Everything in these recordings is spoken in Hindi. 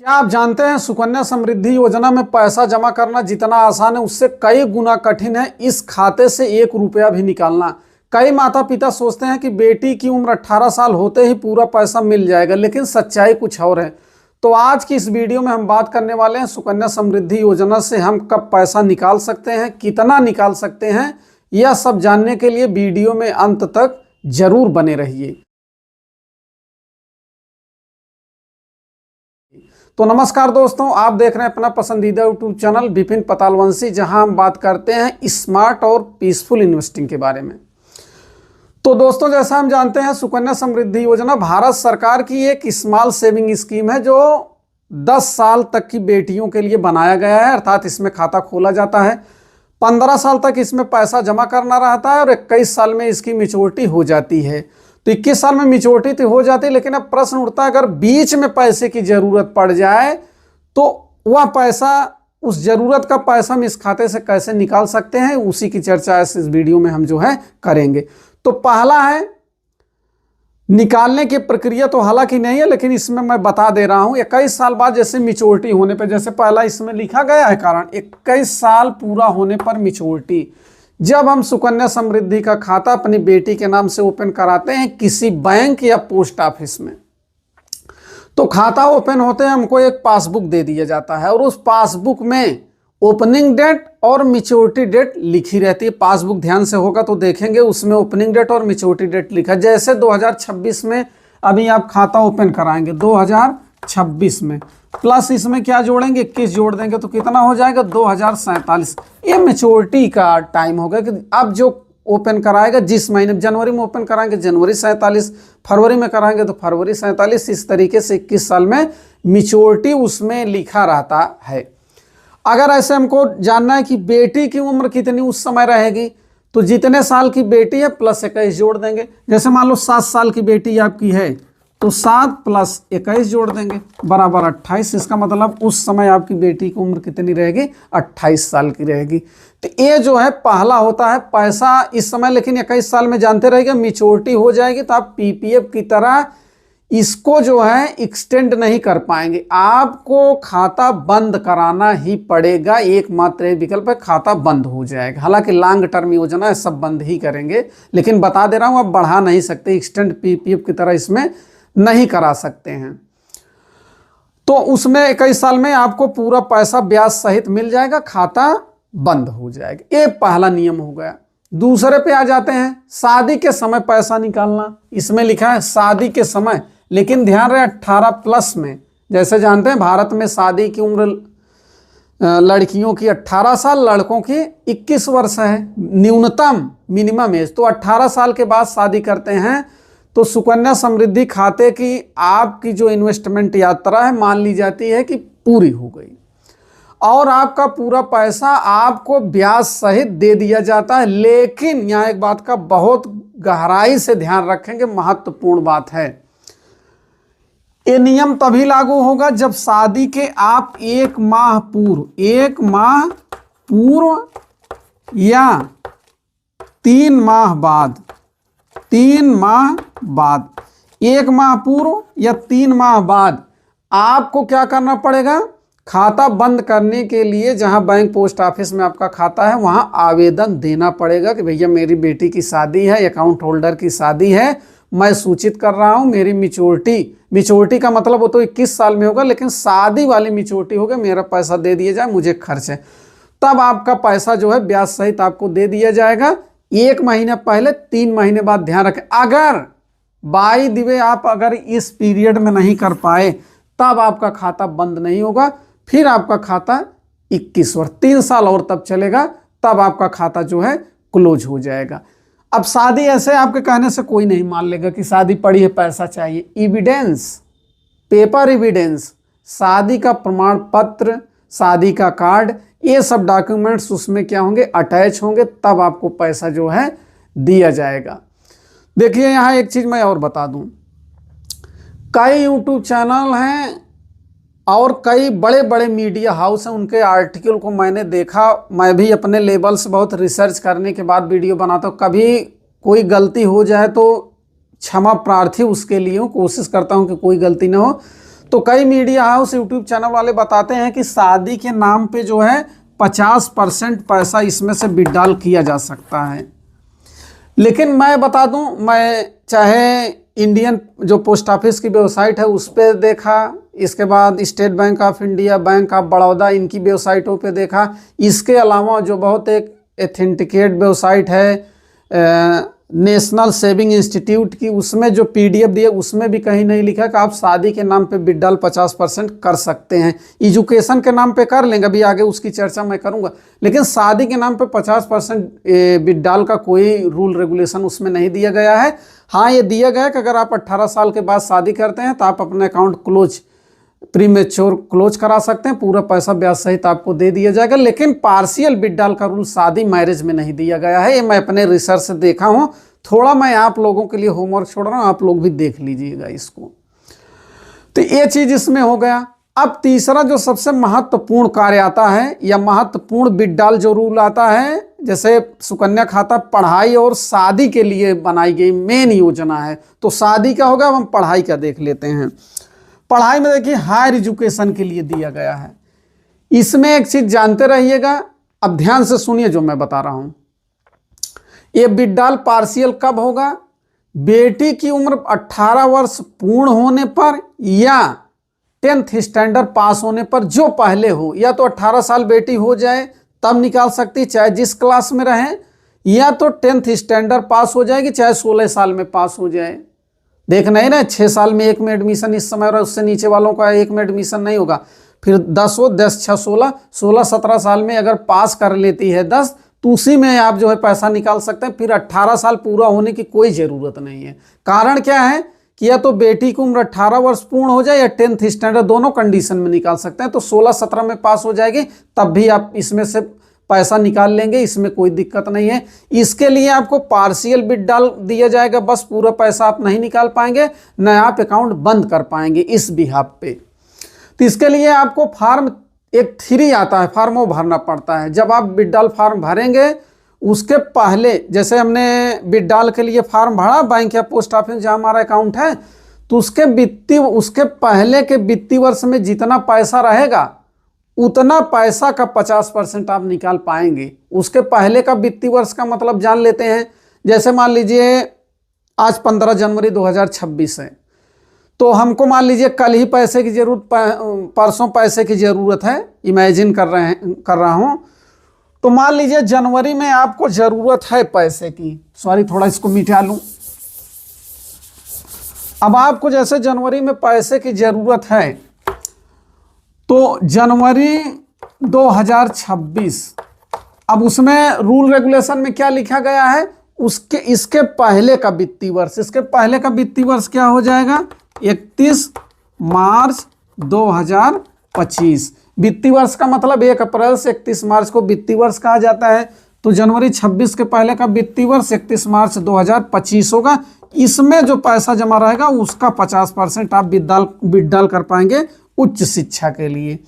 क्या आप जानते हैं सुकन्या समृद्धि योजना में पैसा जमा करना जितना आसान है उससे कई गुना कठिन है इस खाते से 1 रुपया भी निकालना। कई माता पिता सोचते हैं कि बेटी की उम्र 18 साल होते ही पूरा पैसा मिल जाएगा, लेकिन सच्चाई कुछ और है। तो आज की इस वीडियो में हम बात करने वाले हैं सुकन्या समृद्धि योजना से हम कब पैसा निकाल सकते हैं, कितना निकाल सकते हैं। यह सब जानने के लिए वीडियो में अंत तक जरूर बने रहिए। तो नमस्कार दोस्तों, आप देख रहे हैं अपना पसंदीदा यूट्यूब चैनल विपिन पतालवंशी, जहां हम बात करते हैं स्मार्ट और पीसफुल इन्वेस्टिंग के बारे में। तो दोस्तों, जैसा हम जानते हैं सुकन्या समृद्धि योजना भारत सरकार की एक स्मॉल सेविंग स्कीम है जो 10 साल तक की बेटियों के लिए बनाया गया है। अर्थात इसमें खाता खोला जाता है, 15 साल तक इसमें पैसा जमा करना रहता है और 21 साल में इसकी मैच्योरिटी हो जाती है। तो 21 साल में मैच्योरिटी तो हो जाती है, लेकिन अब प्रश्न उठता है अगर बीच में पैसे की जरूरत पड़ जाए तो वह पैसा, उस जरूरत का पैसा हम इस खाते से कैसे निकाल सकते हैं, उसी की चर्चा इस वीडियो में हम जो है करेंगे। तो पहला है, निकालने की प्रक्रिया तो हालांकि नहीं है, लेकिन इसमें मैं बता दे रहा हूं 21 साल बाद जैसे मैच्योरिटी होने पर, जैसे पहला इसमें लिखा गया है कारण 21 साल पूरा होने पर मैच्योरिटी, जब हम सुकन्या समृद्धि का खाता अपनी बेटी के नाम से ओपन कराते हैं किसी बैंक या पोस्ट ऑफिस में, तो खाता ओपन होते हैं हमको एक पासबुक दे दिया जाता है और उस पासबुक में ओपनिंग डेट और मैच्योरिटी डेट लिखी रहती है। पासबुक ध्यान से होगा तो देखेंगे उसमें ओपनिंग डेट और मैच्योरिटी डेट लिखा है। जैसे 2026 में अभी आप खाता ओपन कराएंगे 2026 में, प्लस इसमें क्या जोड़ेंगे 21 जोड़ देंगे तो कितना हो जाएगा 2047। ये मैच्योरिटी का टाइम होगा कि अब जो ओपन कराएगा जिस महीने, जनवरी में ओपन कराएंगे जनवरी 47, फरवरी में कराएंगे तो फरवरी 47, इस तरीके से 21 साल में मैच्योरिटी उसमें लिखा रहता है। अगर ऐसे हमको जानना है कि बेटी की उम्र कितनी उस समय रहेगी, तो जितने साल की बेटी है प्लस 21 जोड़ देंगे। जैसे मान लो 7 साल की बेटी आपकी है तो 7 प्लस 21 जोड़ देंगे बराबर 28। इसका मतलब उस समय आपकी बेटी की उम्र कितनी रहेगी, 28 साल की रहेगी। तो ये जो है पहला होता है पैसा इस समय, लेकिन 21 साल में जानते रहेगा मैच्योरिटी हो जाएगी तो आप पीपीएफ की तरह इसको जो है एक्सटेंड नहीं कर पाएंगे, आपको खाता बंद कराना ही पड़ेगा। एकमात्र विकल्प है, खाता बंद हो जाएगा। हालांकि लॉन्ग टर्म योजना है, सब बंद ही करेंगे, लेकिन बता दे रहा हूं आप बढ़ा नहीं सकते, एक्सटेंड पीपीएफ की तरह इसमें नहीं करा सकते हैं। तो उसमें 21 साल में आपको पूरा पैसा ब्याज सहित मिल जाएगा, खाता बंद हो जाएगा। ये पहला नियम हो गया। दूसरे पे आ जाते हैं, शादी के समय पैसा निकालना। इसमें लिखा है शादी के समय, लेकिन ध्यान रहे 18 प्लस में। जैसे जानते हैं भारत में शादी की उम्र लड़कियों की 18 साल, लड़कों की 21 वर्ष है न्यूनतम मिनिमम एज। तो 18 साल के बाद शादी करते हैं तो सुकन्या समृद्धि खाते की आपकी जो इन्वेस्टमेंट यात्रा है मान ली जाती है कि पूरी हो गई और आपका पूरा पैसा आपको ब्याज सहित दे दिया जाता है। लेकिन यहाँ एक बात का बहुत गहराई से ध्यान रखेंगे, महत्वपूर्ण बात है, ये नियम तभी लागू होगा जब शादी के आप 1 माह पूर्व या 3 माह बाद, 1 माह पूर्व या 3 माह बाद आपको क्या करना पड़ेगा, खाता बंद करने के लिए जहां बैंक पोस्ट ऑफिस में आपका खाता है वहां आवेदन देना पड़ेगा कि भैया मेरी बेटी की शादी है, अकाउंट होल्डर की शादी है, मैं सूचित कर रहा हूं मेरी मैच्योरिटी का मतलब वो तो 21 साल में होगा, लेकिन शादी वाली मैच्योरिटी होगा, मेरा पैसा दे दिया जाए, मुझे खर्च है। तब आपका पैसा जो है ब्याज सहित आपको दे दिया जाएगा 1 महीना पहले, 3 महीने बाद। ध्यान रखें, अगर बाय द वे आप अगर इस पीरियड में नहीं कर पाए तब आपका खाता बंद नहीं होगा, फिर आपका खाता 21 वर्ष 3 साल और तब चलेगा, तब आपका खाता जो है क्लोज हो जाएगा। अब शादी ऐसे आपके कहने से कोई नहीं मान लेगा कि शादी पड़ी है पैसा चाहिए। एविडेंस, पेपर एविडेंस, शादी का प्रमाण पत्र, शादी का कार्ड, ये सब डॉक्यूमेंट्स उसमें क्या होंगे, अटैच होंगे, तब आपको पैसा जो है दिया जाएगा। देखिए यहाँ एक चीज मैं और बता दूं, कई यूट्यूब चैनल हैं और कई बड़े बड़े मीडिया हाउस हैं, उनके आर्टिकल को मैंने देखा। मैं भी अपने लेवल से बहुत रिसर्च करने के बाद वीडियो बनाता हूँ, कभी कोई गलती हो जाए तो क्षमा प्रार्थी उसके लिए हूँ, कोशिश करता हूँ कि कोई गलती ना हो। तो तो कई मीडिया हाउस यूट्यूब चैनल वाले बताते हैं कि शादी के नाम पे जो है 50% पैसा इसमें से विड्रॉल किया जा सकता है। लेकिन मैं बता दूं, मैं चाहे इंडियन जो पोस्ट ऑफिस की वेबसाइट है उस पर देखा, इसके बाद state bank of India, bank of Baroda, इनकी वेबसाइटों पे देखा। इसके अलावा जो बहुत एक एथेंटिकेट वेबसाइट है नेशनल सेविंग इंस्टीट्यूट की, उसमें जो PDF दिए उसमें भी कहीं नहीं लिखा कि आप शादी के नाम पे विड्रॉल 50% कर सकते हैं। एजुकेशन के नाम पे कर लेंगे, अभी आगे उसकी चर्चा मैं करूंगा, लेकिन शादी के नाम पे 50% विड्रॉल का कोई रूल रेगुलेशन उसमें नहीं दिया गया है। हाँ, ये दिया गया है कि अगर आप 18 साल के बाद शादी करते हैं तो आप अपना अकाउंट प्रीमेच्योर क्लोज करा सकते हैं, पूरा पैसा ब्याज सहित आपको दे दिया जाएगा। लेकिन पार्शियल विड्रॉल का रूल शादी मैरिज में नहीं दिया गया है। ये मैं अपने रिसर्च से देखा हूँ, थोड़ा मैं आप लोगों के लिए होमवर्क छोड़ रहा हूँ, आप लोग भी देख लीजिएगा इसको। तो ये चीज इसमें हो गया। अब तीसरा जो सबसे महत्वपूर्ण कार्य आता है या महत्वपूर्ण विड्रॉल जो रूल आता है, जैसे सुकन्या खाता पढ़ाई और शादी के लिए बनाई गई मेन योजना है। तो शादी का होगा, अब हम पढ़ाई का देख लेते हैं। पढ़ाई में देखिए हायर एजुकेशन के लिए दिया गया है। इसमें एक चीज जानते रहिएगा, अब ध्यान से सुनिए जो मैं बता रहा हूं। ये विड्रॉल पार्शियल कब होगा? बेटी की उम्र 18 वर्ष पूर्ण होने पर या 10th स्टैंडर्ड पास होने पर, जो पहले हो। या तो 18 साल बेटी हो जाए तब निकाल सकती, चाहे जिस क्लास में रहे, या तो 10th स्टैंडर्ड पास हो जाएगी, चाहे 16 साल में पास हो जाए। देख नहीं ना, 6 साल में एक में एडमिशन इस समय रहा, उससे नीचे वालों का एक में एडमिशन नहीं होगा। फिर 10 हो, 10 6 16, 17 साल में अगर पास कर लेती है 10, तो उसी में आप जो है पैसा निकाल सकते हैं। फिर 18 साल पूरा होने की कोई ज़रूरत नहीं है। कारण क्या है कि या तो बेटी की उम्र 18 वर्ष पूर्ण हो जाए या 10th स्टैंडर्ड, दोनों कंडीशन में निकाल सकते हैं। तो 16-17 में पास हो जाएगी तब भी आप इसमें से पैसा निकाल लेंगे, इसमें कोई दिक्कत नहीं है। इसके लिए आपको पार्शियल विड्रॉल दिया जाएगा, बस पूरा पैसा आप नहीं निकाल पाएंगे, न आप अकाउंट बंद कर पाएंगे इस बिहाफ पे। तो इसके लिए आपको फॉर्म एक 3 आता है, फॉर्म वो भरना पड़ता है। जब आप विड्रॉल फॉर्म भरेंगे उसके पहले, जैसे हमने विड्रॉल के लिए फॉर्म भरा बैंक या पोस्ट ऑफिस जहाँ हमारा अकाउंट है, तो उसके पहले के वित्तीय वर्ष में जितना पैसा रहेगा उतना पैसा का 50% आप निकाल पाएंगे। उसके पहले का वित्तीय वर्ष का मतलब जान लेते हैं। जैसे मान लीजिए आज 15 जनवरी 2026 है, तो हमको मान लीजिए कल ही पैसे की जरूरत, परसों पैसे की जरूरत है, इमेजिन कर रहा हूं। तो मान लीजिए जनवरी में आपको जरूरत है पैसे की, सॉरी थोड़ा इसको मिटा लूं। अब आपको जैसे जनवरी में पैसे की जरूरत है, तो जनवरी 2026, अब उसमें रूल रेगुलेशन में क्या लिखा गया है, इसके पहले का वित्तीय वर्ष, इसके पहले का वित्तीय वर्ष क्या हो जाएगा? 31 मार्च 2025। वित्तीय वर्ष का मतलब 1 अप्रैल से 31 मार्च को वित्तीय वर्ष कहा जाता है। तो जनवरी 26 के पहले का वित्तीय वर्ष 31 मार्च 2025 होगा। इसमें जो पैसा जमा रहेगा उसका 50% आप विड्रॉल कर पाएंगे उच्च शिक्षा के लिए।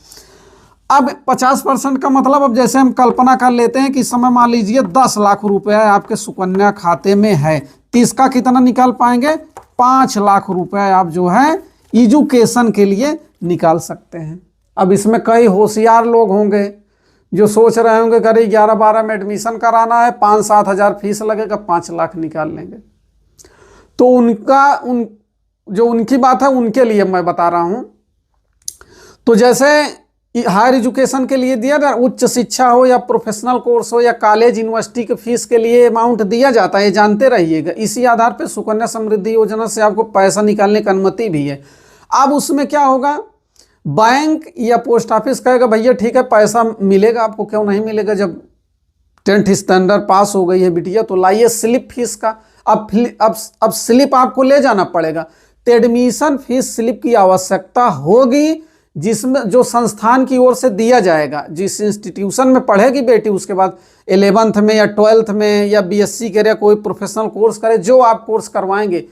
अब 50% का मतलब, अब जैसे हम कल्पना कर लेते हैं कि इस समय मान लीजिए 10 लाख रुपए आपके सुकन्या खाते में है, तो इसका कितना निकाल पाएंगे? 5 लाख रुपए आप जो है एजुकेशन के लिए निकाल सकते हैं। अब इसमें कई होशियार लोग होंगे जो सोच रहे होंगे कि 11-12 में एडमिशन कराना है, 5-7 हज़ार फीस लगेगा, 5 लाख निकाल लेंगे। तो उनकी बात है, उनके लिए मैं बता रहा हूं। तो जैसे हायर एजुकेशन के लिए दिया जाए, उच्च शिक्षा हो या प्रोफेशनल कोर्स हो या कॉलेज यूनिवर्सिटी के फीस के लिए अमाउंट दिया जाता है, जानते रहिएगा। इसी आधार पे सुकन्या समृद्धि योजना से आपको पैसा निकालने की अनुमति भी है। अब उसमें क्या होगा, बैंक या पोस्ट ऑफिस कहेगा भैया ठीक है पैसा मिलेगा आपको, क्यों नहीं मिलेगा, जब 10th स्टैंडर्ड पास हो गई है बिटिया तो लाइए स्लिप फीस का। अब स्लिप आपको ले जाना पड़ेगा। तो एडमिशन फीस स्लिप की आवश्यकता होगी, जिसमें जो संस्थान की ओर से दिया जाएगा। जिस इंस्टीट्यूशन में पढ़ेगी बेटी, उसके बाद 11th में या 12th में या BSc करे, कोई प्रोफेशनल कोर्स करे, जो आप कोर्स करवाएंगे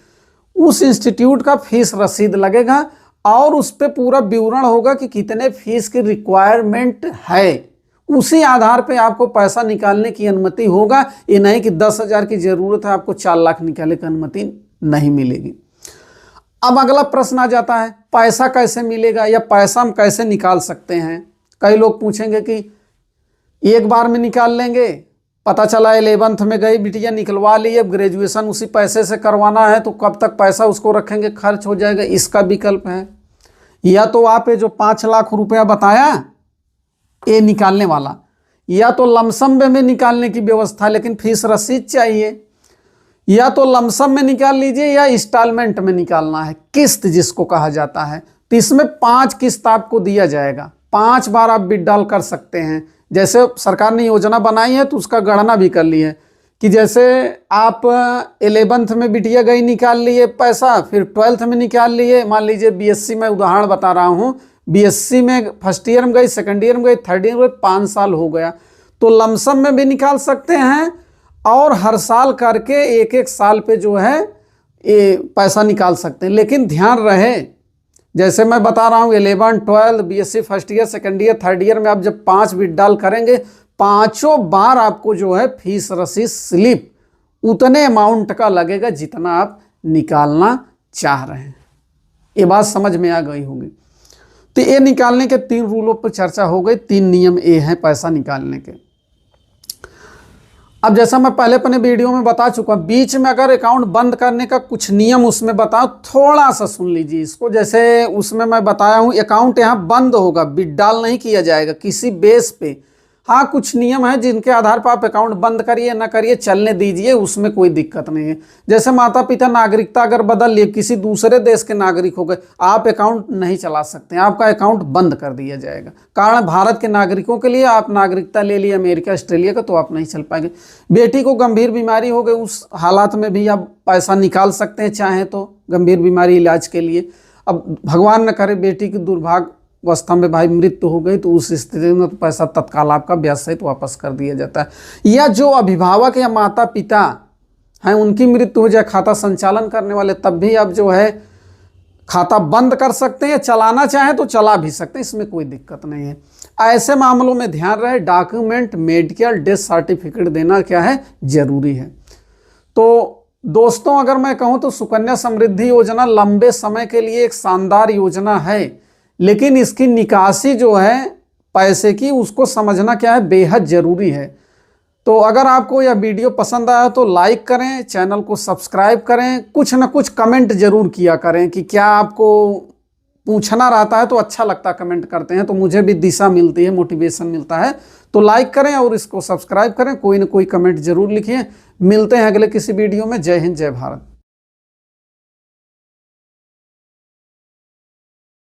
उस इंस्टीट्यूट का फीस रसीद लगेगा और उस पर पूरा विवरण होगा कि कितने फीस की रिक्वायरमेंट है। उसी आधार पे आपको पैसा निकालने की अनुमति होगा। ये नहीं कि 10,000 की जरूरत है आपको 4 लाख निकालने की अनुमति नहीं मिलेगी। अब अगला प्रश्न आ जाता है, पैसा कैसे मिलेगा या पैसा हम कैसे निकाल सकते हैं। कई लोग पूछेंगे कि एक बार में निकाल लेंगे, पता चला 11th में गई बिटिया निकलवा ली, अब ग्रेजुएशन उसी पैसे से करवाना है तो कब तक पैसा उसको रखेंगे, खर्च हो जाएगा। इसका विकल्प है, या तो आप ये जो 5 लाख रुपया बताया ये निकालने वाला, या तो लमसम में निकालने की व्यवस्था लेकिन फीस रसीद चाहिए, या तो लमसम में निकाल लीजिए या इंस्टॉलमेंट में निकालना है, किस्त जिसको कहा जाता है। तो इसमें 5 किस्त आपको दिया जाएगा, 5 बार आप विड्रॉल कर सकते हैं। जैसे सरकार ने योजना बनाई है तो उसका गणना भी कर ली है कि जैसे आप 11th में बिटिया गई निकाल लिए पैसा, फिर 12th में निकाल लिए, मान लीजिए बीएससी में उदाहरण बता रहा हूँ, बीएससी में फर्स्ट ईयर में गई, सेकंड ईयर में गई, थर्ड ईयर में 5 साल हो गया, तो लमसम में भी निकाल सकते हैं और हर साल करके एक एक साल पे जो है ये पैसा निकाल सकते हैं। लेकिन ध्यान रहे, जैसे मैं बता रहा हूँ 11, 12, BSc first year, second year, third year में आप जब 5 विड्रॉल करेंगे, 5 बार आपको जो है फीस रसीद स्लिप उतने अमाउंट का लगेगा जितना आप निकालना चाह रहे हैं। ये बात समझ में आ गई होगी। तो ये निकालने के 3 रूलों पर चर्चा हो गई, 3 नियम ये हैं पैसा निकालने के। अब जैसा मैं पहले अपने वीडियो में बता चुका, बीच में अगर अकाउंट बंद करने का कुछ नियम उसमें बताऊं, थोड़ा सा सुन लीजिए इसको। जैसे उसमें मैं बताया हूं अकाउंट यहाँ बंद होगा, विड्रॉल नहीं किया जाएगा किसी बेस पे। हाँ, कुछ नियम है जिनके आधार पर आप अकाउंट बंद करिए ना करिए, चलने दीजिए, उसमें कोई दिक्कत नहीं है। जैसे माता पिता नागरिकता अगर बदल लिए, किसी दूसरे देश के नागरिक हो गए, आप अकाउंट नहीं चला सकते, आपका अकाउंट बंद कर दिया जाएगा। कारण भारत के नागरिकों के लिए, आप नागरिकता ले लिए अमेरिका ऑस्ट्रेलिया का, तो आप नहीं चल पाएंगे। बेटी को गंभीर बीमारी हो गई, उस हालात में भी आप पैसा निकाल सकते हैं चाहें तो, गंभीर बीमारी इलाज के लिए। अब भगवान न करे बेटी की दुर्भाग्य अवस्था में भाई मृत्यु हो गई, तो उस स्थिति में तो पैसा तत्काल आपका ब्याज सहित वापस कर दिया जाता है। या जो अभिभावक या माता पिता हैं उनकी मृत्यु हो जाए, खाता संचालन करने वाले, तब भी आप जो है खाता बंद कर सकते हैं, चलाना चाहें तो चला भी सकते हैं, इसमें कोई दिक्कत नहीं है। ऐसे मामलों में ध्यान रहे, डॉक्यूमेंट, मेडिकल, डेथ सर्टिफिकेट देना क्या है, जरूरी है। तो दोस्तों अगर मैं कहूँ तो सुकन्या समृद्धि योजना लंबे समय के लिए एक शानदार योजना है, लेकिन इसकी निकासी जो है पैसे की, उसको समझना क्या है, बेहद ज़रूरी है। तो अगर आपको यह वीडियो पसंद आया तो लाइक करें, चैनल को सब्सक्राइब करें, कुछ ना कुछ कमेंट जरूर किया करें कि क्या आपको पूछना रहता है तो अच्छा लगता कमेंट करते हैं, तो मुझे भी दिशा मिलती है, मोटिवेशन मिलता है। तो लाइक करें और इसको सब्सक्राइब करें, कोई ना कोई कमेंट जरूर लिखिए। मिलते हैं अगले किसी वीडियो में। जय हिंद, जय भारत।